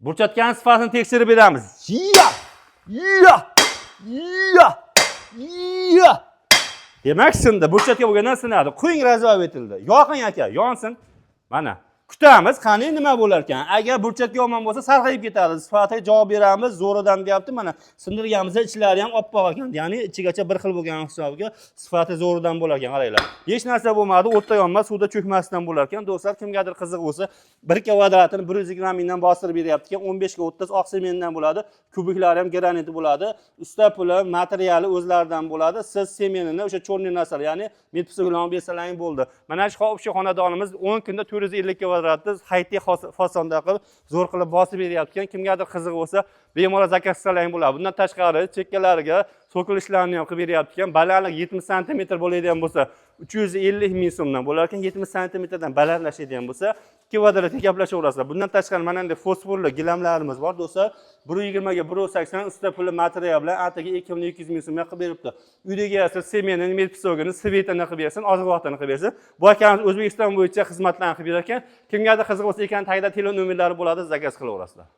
Burchatgan sifatini tekshirib beramiz. Demak, shunda burchatga bo'lgandan sinadi. Quying razov etildi. Yoqing aka, yonsin. Mana kutamiz, qani nima bo'lar ekan. Agar burchatga yomon bo'lsa, sarg'ayib ketadi. Sifatiga javob beramiz, zo'ridan deyapti. Mana sindirganimizda ichlari ham oppoq ekan. Ya'ni ichigacha bir xil bo'lgan hisobiga sifati zo'ridan bo'lar ekan, qaranglar. Hech narsa bo'lmadi, o'tda yonmas, suvda cho'kmasdan bo'lar ekan. Do'stlar, kimgadir qiziq bo'lsa, 1 kvadratini 120 mingdan bostirib beryapti ekan. 15 ga 30 oq semendan bo'ladi. Kubiklari ham granit bo'ladi. Usta puli, materiali o'zlaridan bo'ladi. Siz semenini o'sha cho'rni narsalar, ya'ni metpsoglan bersalang bo'ldi. Mana shu xonadonimiz 10 kunda 450 kvadratni haytli fasonda qilib, zo'r qilib bosib beryapti ekan. Kimgadir qiziq bo'lsa, bemalol zakaz qilsalang bo'ladi. Bundan tashqari chekkalariga so'kilishlarni ham qilib beryapti ekan. Balandlik 70 sm bo'ladigan bo'lsa, 350 ming so'mdan bo'lar ekan. 70 sm dan balandlashadigan bo'lsa, 2 kvadratga gaplashaverasizlar. Bundan tashqari mana bunday fosforli gilamlarimiz bor, do'stlar. 120 ga 180 usta puli material bilan ataga 2200 ming so'mga qilib beribdi. Uydaga yasir semenini, metpsogini, svetini qilib bersin, oziq-ovqatini qilib bersin. Bu akamiz O'zbekiston bo'yicha xizmatlarni qilib berar ekan. Kimgadir qiziq bo'lsa ekan, tagida telefon nomerlari bo'ladi, zakaz qilaverasizlar.